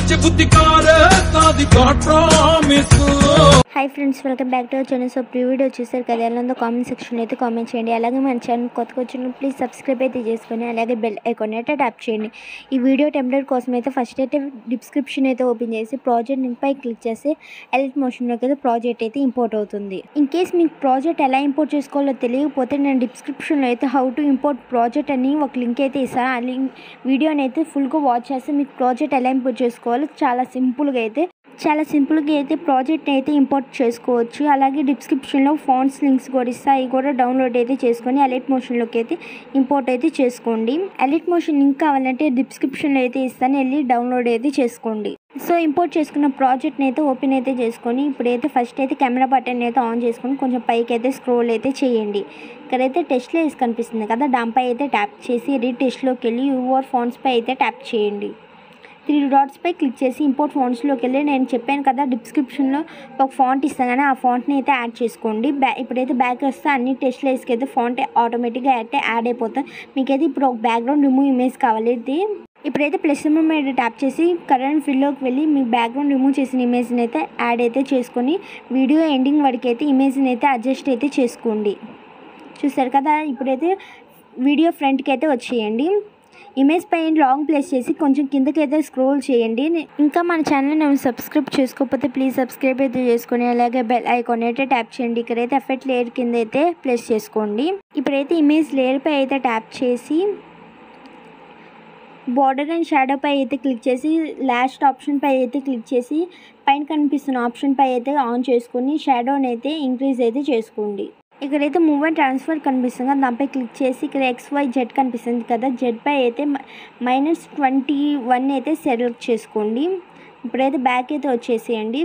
మంచి బుద్ధి కారేస్తాది promise. Hi friends, welcome back to our channel. So pre video వచ్చేసరికి కదా ఎలా ఉందో కామెంట్ సెక్షన్ అయితే కామెంట్ చేయండి. అలాగే మన ఛానల్ కొత్తగా వచ్చిన ప్లీజ్ సబ్స్క్రైబ్ అయితే చేసుకొని అలాగే బెల్ ఐకాన్ అయితే ట్యాప్ చేయండి. ఈ వీడియో టెంప్లెట్ కోసం అయితే ఫస్ట్ అయితే డిస్క్రిప్షన్ అయితే ఓపెన్ చేసి ప్రాజెక్ట్ లింక్ పై క్లిక్ చేసి ఎలిట్ మోషన్లోకి అయితే ప్రాజెక్ట్ అయితే ఇంపోర్ట్ అవుతుంది. ఇన్ కేస్ మీకు ప్రాజెక్ట్ ఎలా ఇంపోర్ట్ చేసుకోవాలో తెలియకపోతే నేను డిస్క్రిప్షన్లో అయితే హౌ టు ఇంపోర్ట్ ప్రాజెక్ట్ అని ఒక లింక్ అయితే ఇస్తాను. ఆ లింక్ వీడియోని అయితే ఫుల్గా వాచ్ చేస్తే మీకు ప్రాజెక్ట్ ఎలా ఇంపోర్ట్ చేసుకోవాలో చాలా సింపుల్గా అయితే ప్రాజెక్ట్ని అయితే ఇంపోర్ట్ చేసుకోవచ్చు. అలాగే డిస్క్రిప్షన్లో ఫాంట్స్ లింక్స్ కూడా ఇస్తాయి, అవి కూడా డౌన్లోడ్ అయితే చేసుకొని ఎలిట్ మోషన్లోకి అయితే ఇంపోర్ట్ అయితే చేసుకోండి. ఎలిట్ మోషన్ లింక్ కావాలంటే డిస్క్రిప్షన్లో అయితే ఇస్తాను, వెళ్ళి డౌన్లోడ్ అయితే చేసుకోండి. సో ఇంపోర్ట్ చేసుకున్న ప్రాజెక్ట్ని అయితే ఓపెన్ అయితే చేసుకొని ఇప్పుడైతే ఫస్ట్ అయితే కెమెరా బటన్ అయితే ఆన్ చేసుకొని కొంచెం పైకి అయితే స్క్రోల్ అయితే చేయండి. ఇక్కడైతే టెస్ట్ లేస్ కనిపిస్తుంది కదా, దానిపై అయితే ట్యాప్ చేసి ఎడిట్ టెస్ట్లోకి వెళ్ళి యువర్ ఫాంట్స్ పై అయితే ట్యాప్ చేయండి. 3 డాట్స్ పై క్లిక్ చేసి ఇంపోర్ట్ ఫాంట్స్లోకి వెళ్ళి నేను చెప్పాను కదా డిస్క్రిప్షన్లో ఒక ఫాంట్ ఇస్తాను కానీ ఆ ఫాంట్ని అయితే యాడ్ చేసుకోండి. ఇప్పుడైతే బ్యాక్ వస్తే అన్ని టెస్ట్ లేస్కి అయితే ఫాంట్ ఆటోమేటిక్గా అయితే యాడ్ అయిపోతుంది. మీకైతే ఇప్పుడు ఒక బ్యాక్గ్రౌండ్ రిమూవ్ ఇమేజ్ కావాలి. ఇప్పుడైతే ప్లస్ సింబల్ మీద ట్యాప్ చేసి కరెంట్ ఫిల్లోకి వెళ్ళి మీ బ్యాక్గ్రౌండ్ రిమూవ్ చేసిన ఇమేజ్ని అయితే యాడ్ అయితే చేసుకొని వీడియో ఎండింగ్ వరకు అయితే ఇమేజ్ని అయితే అడ్జస్ట్ అయితే చేసుకోండి. చూసారు కదా, ఇప్పుడైతే వీడియో ఫ్రంట్కి అయితే వచ్చేయండి. ఇమేజ్ పైన లాంగ్ ప్లేస్ చేసి కొంచెం కిందకి అయితే స్క్రోల్ చేయండి. ఇంకా మన ఛానల్ నేను సబ్స్క్రైబ్ చేసుకోకపోతే ప్లీజ్ సబ్స్క్రైబ్ అయితే చేసుకొని అలాగే బెల్ ఐకాన్ అయితే ట్యాప్ చేయండి. ఇక్కడైతే ఎఫెక్ట్ లేయర్ కింద అయితే ప్లేస్ చేసుకోండి. ఇప్పుడైతే ఇమేజ్ లేయర్ పై అయితే ట్యాప్ చేసి బార్డర్ అండ్ షాడో పై అయితే క్లిక్ చేసి లాస్ట్ ఆప్షన్ పై అయితే క్లిక్ చేసి పైన కనిపిస్తున్న ఆప్షన్ పై అయితే ఆన్ చేసుకొని షాడోని అయితే ఇంక్రీజ్ అయితే చేసుకోండి. ఇక్కడైతే మూవ్ అండ్ ట్రాన్స్ఫర్ కనిపిస్తుంది కదా, దానిపై క్లిక్ చేసి ఇక్కడ XYZ కనిపిస్తుంది కదా, జెడ్ పై అయితే -21 అయితే సెలెక్ట్ చేసుకోండి. ఇప్పుడైతే బ్యాక్ అయితే వచ్చేసేయండి.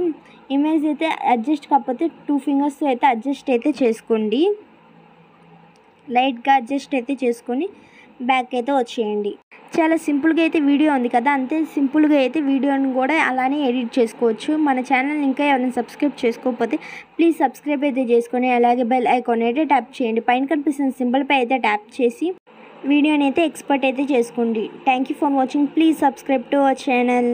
ఇమేజ్ అయితే అడ్జస్ట్ కాకపోతే 2 ఫింగర్స్తో అయితే అడ్జస్ట్ అయితే చేసుకోండి. లైట్గా అడ్జస్ట్ అయితే చేసుకొని బ్యాక్ అయితే వచ్చేయండి. చాలా సింపుల్గా అయితే వీడియో ఉంది కదా, అంతే సింపుల్గా అయితే వీడియోని కూడా అలానే ఎడిట్ చేసుకోవచ్చు. మన ఛానల్ ఇంకా ఎవరైనా సబ్స్క్రైబ్ చేసుకోకపోతే ప్లీజ్ సబ్స్క్రైబ్ అయితే చేసుకొని అలాగే బెల్ ఐకాన్ అయితే ట్యాప్ చేయండి. పైన కనిపిస్తున్న సింబల్ పై అయితే ట్యాప్ చేసి వీడియోని అయితే ఎక్స్పోర్ట్ అయితే చేసుకోండి. Thank you for watching. Please subscribe to our channel.